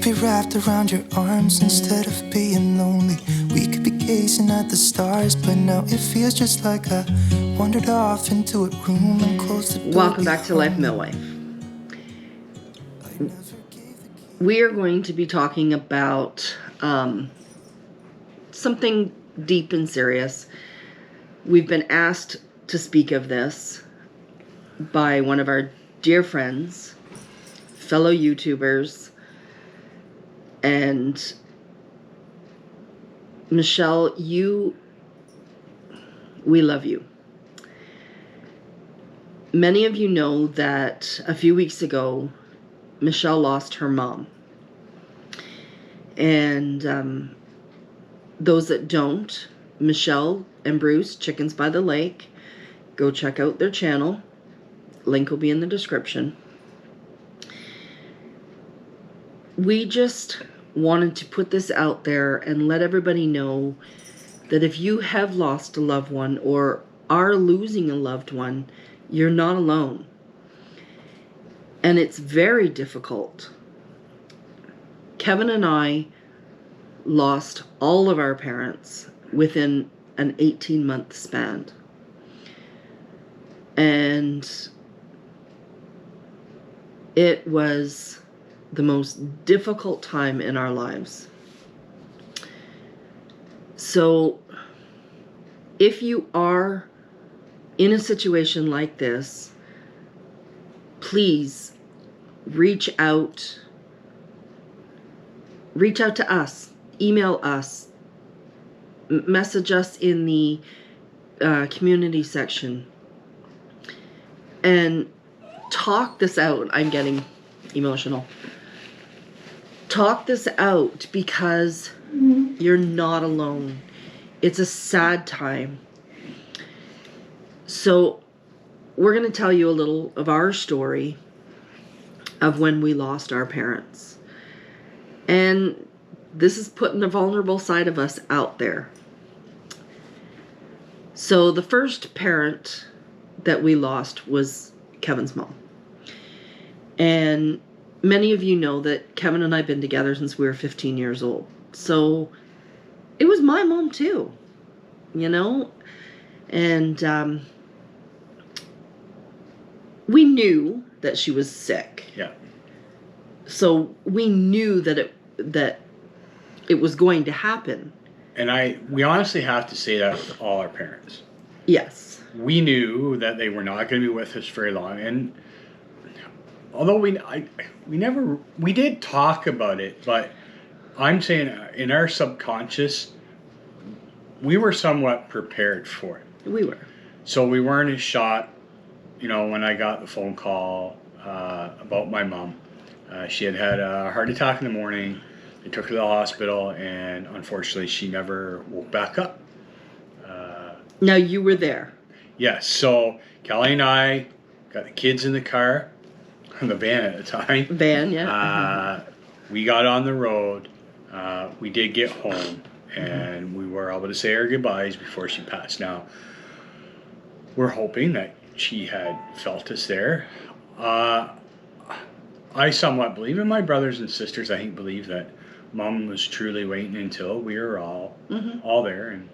could be wrapped around your arms instead of being lonely. We could be gazing at the stars, but now it feels just like I wandered off into a room and closed the door. Welcome back to Life Millwife. We are going to be talking about something deep and serious. We've been asked to speak of this by one of our dear friends, fellow YouTubers, and Michelle, we love you. Many of you know that a few weeks ago, Michelle lost her mom. And those that don't, Michelle and Bruce, Chickens by the Lake, go check out their channel. Link will be in the description. We just wanted to put this out there and let everybody know that if you have lost a loved one or are losing a loved one, you're not alone. And it's very difficult. Kevin and I lost all of our parents within an 18-month span. And it was the most difficult time in our lives. So if you are in a situation like this, please reach out to us, email us, message us in the community section, and talk this out. I'm getting emotional. Talk this out because you're not alone. It's a sad time. So we're going to tell you a little of our story of when we lost our parents. And this is putting the vulnerable side of us out there. So the first parent that we lost was Kevin's mom. And many of you know that Kevin and I have been together since we were 15 years old. So it was my mom too, you know? And we knew that she was sick. Yeah. So we knew that it was going to happen. And we honestly have to say that with all our parents. Yes. We knew that they were not going to be with us very long, and although we did talk about it, but I'm saying in our subconscious, we were somewhat prepared for it. We were. So we weren't as shocked, when I got the phone call about my mom. She had a heart attack in the morning. They took her to the hospital, and unfortunately, she never woke back up. Now, you were there. Yes. So Kelly and I got the kids in the car, the van at the time. Van, yeah. We got on the road. We did get home, and we were able to say our goodbyes before she passed. Now, we're hoping that she had felt us there. I somewhat believe, and my brothers and sisters, I think, believe that Mom was truly waiting until we were all there, and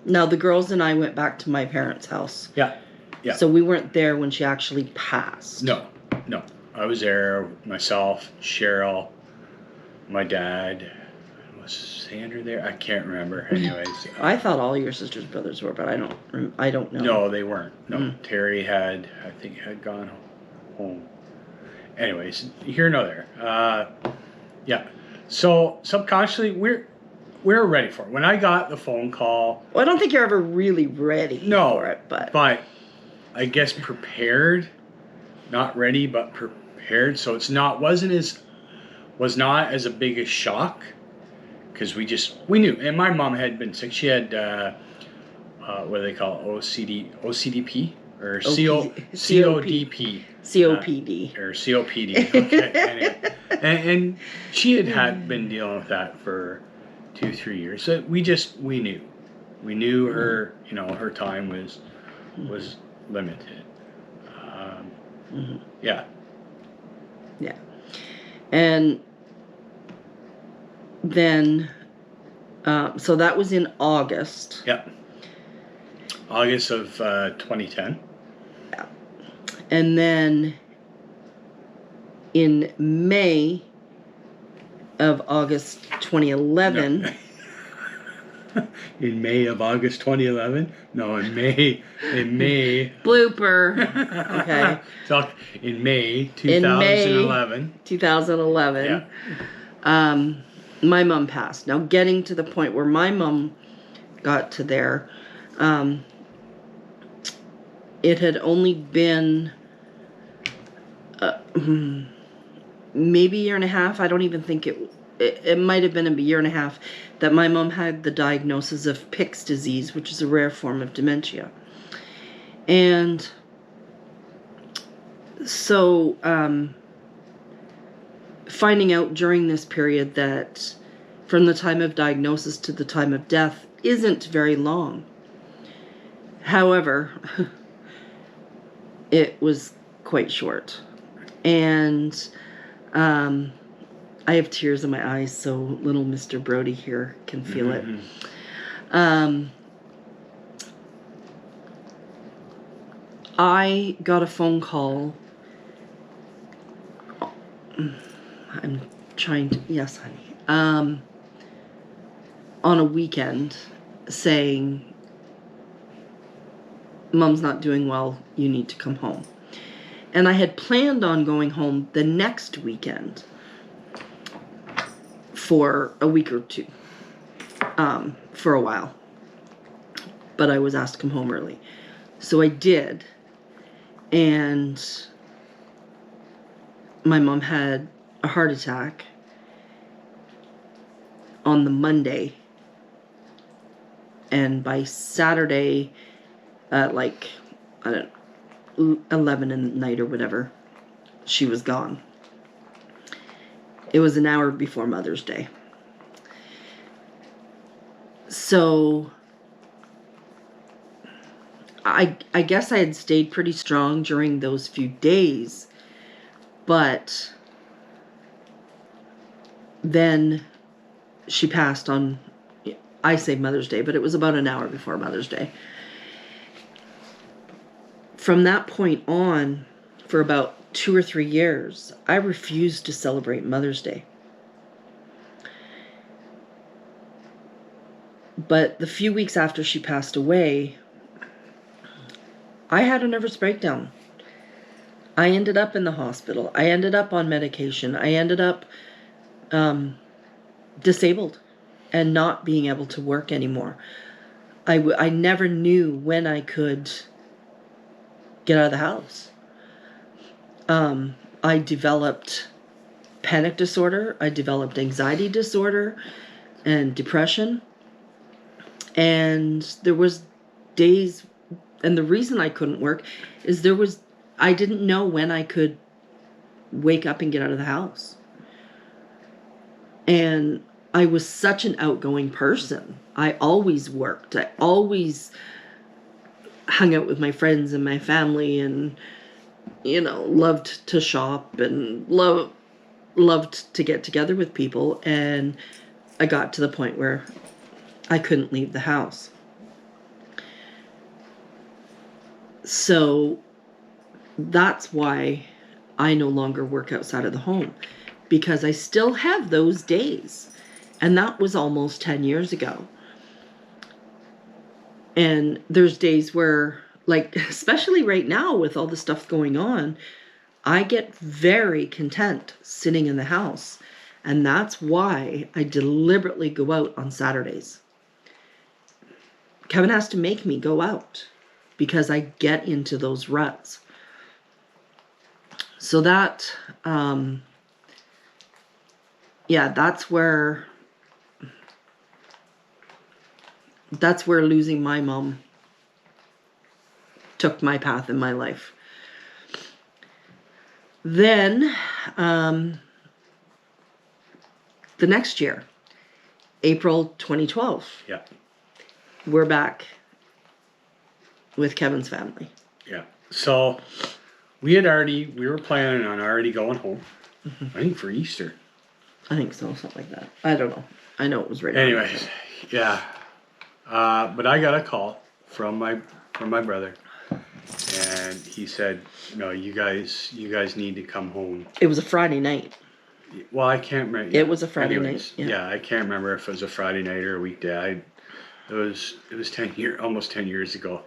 Now, the girls and I went back to my parents' house. Yeah. Yeah. So we weren't there when she actually passed. No. I was there, myself, Cheryl, my dad. Was Sandra there? I can't remember. Anyways. I thought all your sisters' brothers were, but I don't know. No, they weren't. No. Terry had gone home. Anyways, here nor there. Yeah. So subconsciously, we're ready for it. When I got the phone call... Well, I don't think you're ever really ready for it, but... But I guess prepared. Not ready, but prepared. So was not as a big a shock. Because we knew. And my mom had been sick. She had, what do they call it? OCDP? Or CODP. COPD. Or COPD. Okay. Anyway. And she had been dealing with that for 2-3 years. So we knew. We knew her, her time was limited. Mm-hmm. Yeah. Yeah. And then, so that was in August. Yep. August of 2010. And then in May of August 2011. No. In May of August 2011? No, in May. Blooper. Okay. So in May 2011. In May 2011. Yeah. My mom passed. Now, getting to the point where my mom got to there, it had only been maybe a year and a half. I don't even think it might have been a year and a half that my mom had the diagnosis of Pick's disease, which is a rare form of dementia. And so finding out during this period that from the time of diagnosis to the time of death isn't very long. However, it was quite short. And I have tears in my eyes, so little Mr. Brody here can feel it. I got a phone call. I'm trying to, yes, honey. On a weekend saying, Mom's not doing well, you need to come home. And I had planned on going home the next weekend for a week or two, for a while. But I was asked to come home early. So I did. And my mom had a heart attack on the Monday. And by Saturday, at like, I don't know, 11 at night or whatever, she was gone. It was an hour before Mother's Day. So I guess I had stayed pretty strong during those few days, but then she passed on, I say Mother's Day, but it was about an hour before Mother's Day. From that point on, for about 2 or 3 years, I refused to celebrate Mother's Day. But the few weeks after she passed away, I had a nervous breakdown. I ended up in the hospital. I ended up on medication. I ended up disabled and not being able to work anymore. I never knew when I could get out of the house. I developed panic disorder. I developed anxiety disorder and depression. And there was days, and the reason I couldn't work is I didn't know when I could wake up and get out of the house. And I was such an outgoing person. I always worked. I always hung out with my friends and my family and, loved to shop and loved to get together with people. And I got to the point where I couldn't leave the house. So that's why I no longer work outside of the home, because I still have those days. And that was almost 10 years ago. And there's days where, like, especially right now with all the stuff going on, I get very content sitting in the house. And that's why I deliberately go out on Saturdays. Kevin has to make me go out because I get into those ruts. So that, that's where losing my mom took my path in my life. Then, the next year, April 2012. Yeah. We're back with Kevin's family. Yeah. So we were planning on already going home. I think for Easter. I think so, something like that. I don't know. I know it was right. Anyways, yeah. But I got a call from my brother, and he said, "No, you guys need to come home." It was a Friday night. Well, I can't remember. It was a Friday Anyways, night. Yeah. I can't remember if it was a Friday night or a weekday. It was almost 10 years ago.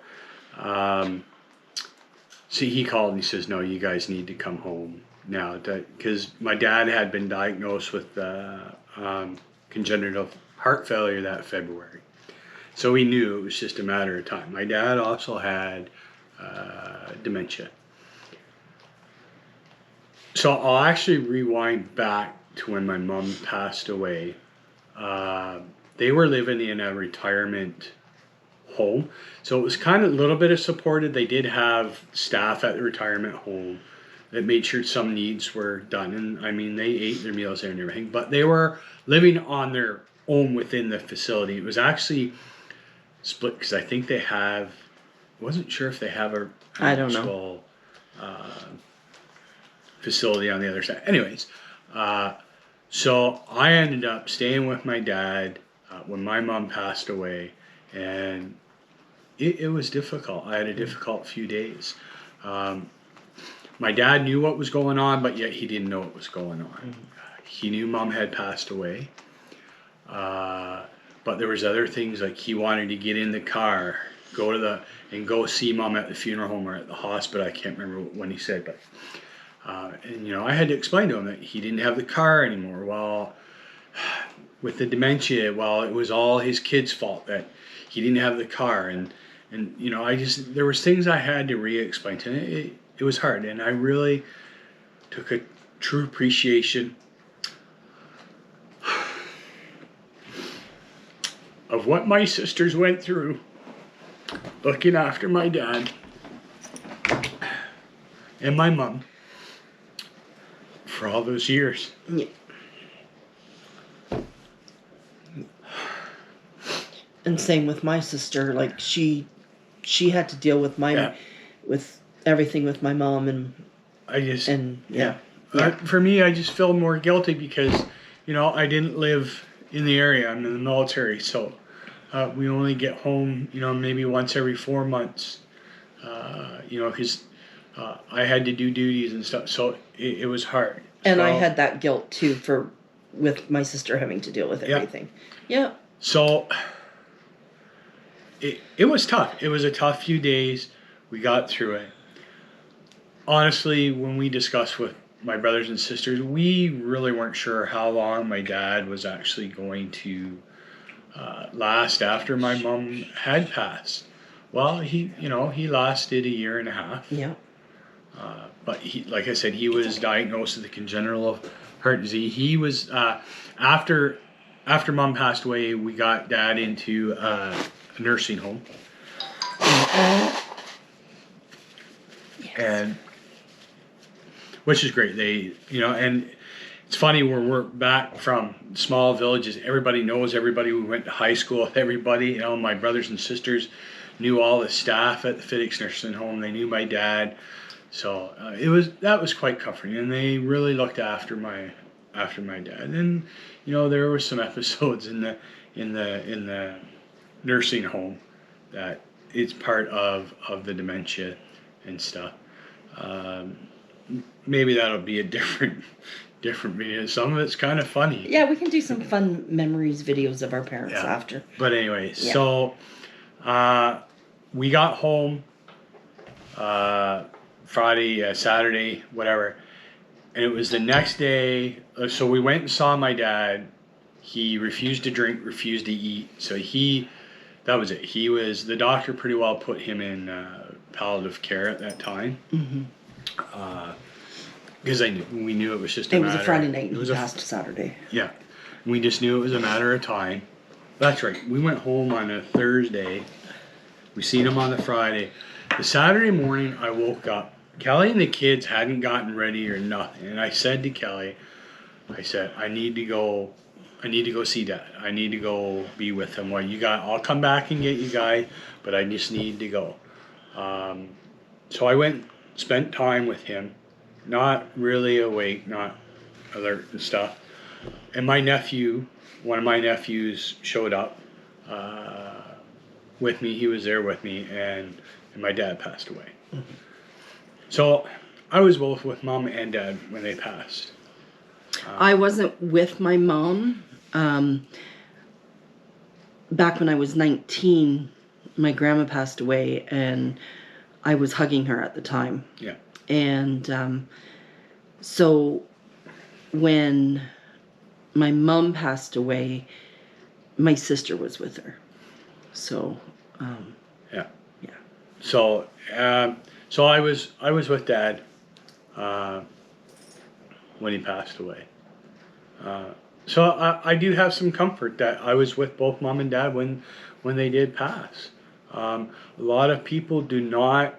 See, he called and he says, "No, you guys need to come home now," because my dad had been diagnosed with congenital heart failure that February, so we knew it was just a matter of time. My dad also had dementia. So I'll actually rewind back to when my mom passed away. They were living in a retirement home, so it was kind of a little bit of supported. They did have staff at the retirement home that made sure some needs were done, and I mean, they ate their meals there and everything, but they were living on their own within the facility. It was actually split because I think they have, wasn't sure if they have a I don't know. Facility on the other side. Anyways, so I ended up staying with my dad when my mom passed away, and it was difficult. I had a difficult few days. My dad knew what was going on, but yet he didn't know what was going on. He knew mom had passed away, but there was other things, like he wanted to get in the car, go see mom at the funeral home or at the hospital. I can't remember when he said, but and I had to explain to him that he didn't have the car anymore. Well, with the dementia, it was all his kid's fault that he didn't have the car, and there was things I had to re-explain to him. It was hard, and I really took a true appreciation of what my sisters went through looking after my dad and my mom for all those years. Yeah. And same with my sister. Like she had to deal with with everything with my mom, and for me, I just feel more guilty because I didn't live in the area. I'm in the military, so we only get home maybe once every 4 months. Because I had to do duties and stuff, so it was hard. And I had that guilt too with my sister having to deal with everything. Yeah. So it was tough. It was a tough few days. We got through it. Honestly, when we discussed with my brothers and sisters, we really weren't sure how long my dad was actually going to last after my mom had passed. Well, he lasted a year and a half. Yeah. But like I said, he was diagnosed with a congenital heart disease. He was after mom passed away, we got dad into a nursing home, and which is great. They and it's funny when we're back from small villages. Everybody knows everybody. We went to high school with everybody. My brothers and sisters knew all the staff at the FedEx nursing home. They knew my dad. So that was quite comforting, and they really looked after my dad. And there were some episodes in the nursing home that it's part of the dementia and stuff. Maybe that'll be a different video. Some of it's kind of funny. Yeah, we can do some fun memories videos of our parents after. But anyway, so we got home Friday, Saturday, whatever, and it was the next day. So we went and saw my dad. He refused to drink, refused to eat. So that was it. The doctor pretty well put him in palliative care at that time. Mm-hmm. Because we knew it was just a Friday night. It was past Saturday. Yeah, we just knew it was a matter of time. That's right. We went home on a Thursday. We seen him on the Friday. The Saturday morning, I woke up. Kelly and the kids hadn't gotten ready or nothing, and I said to Kelly, I need to go see Dad. I need to go be with him. Well, I'll come back and get you guys, but I just need to go. So I went, spent time with him, not really awake, not alert and stuff. and my nephew, one of my nephews, showed up with me. He was there with me, and my dad passed away. So I was both with mom and dad when they passed. I wasn't with my mom. Back when I was 19, my grandma passed away, and I was hugging her at the time. Yeah. And so when my mom passed away, my sister was with her. So, Yeah. yeah. So so I was with dad when he passed away. So I do have some comfort that I was with both mom and dad when they did pass. A lot of people do not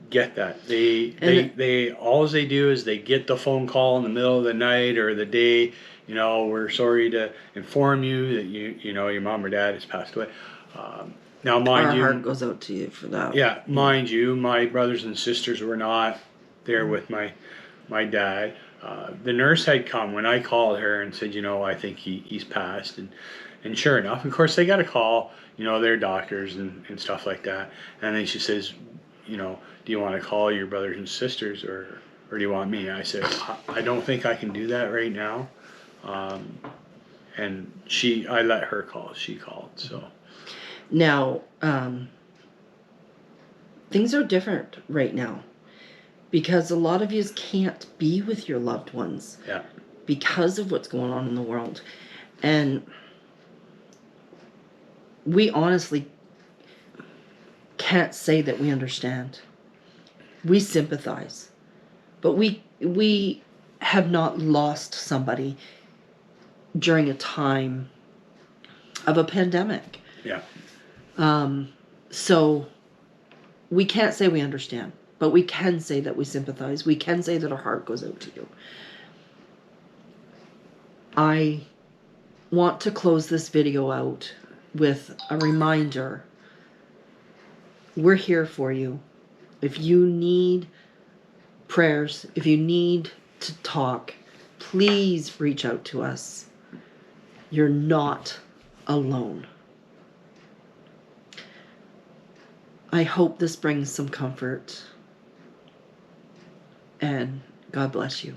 get that. They all they do is they get the phone call in the middle of the night or the day. You know, we're sorry to inform you that you know your mom or dad has passed away. Now, mind Our you, heart goes out to you for that. yeah, mind you, my brothers and sisters were not there with my dad. The nurse had come when I called her and said, you know, I think he's passed, and sure enough, of course, they got a call, you know, their doctors and stuff like that, and then she says, you know, do you want to call your brothers and sisters or do you want me? I said, I don't think I can do that right now, and I let her call. She called, so. Now, things are different right now because a lot of you can't be with your loved ones. Yeah. Because of what's going on in the world. And we honestly can't say that we understand. We sympathize. But we have not lost somebody during a time of a pandemic. Yeah. So we can't say we understand, but we can say that we sympathize. We can say that our heart goes out to you. I want to close this video out with a reminder. We're here for you. If you need prayers, if you need to talk, please reach out to us. You're not alone. I hope this brings some comfort, and God bless you.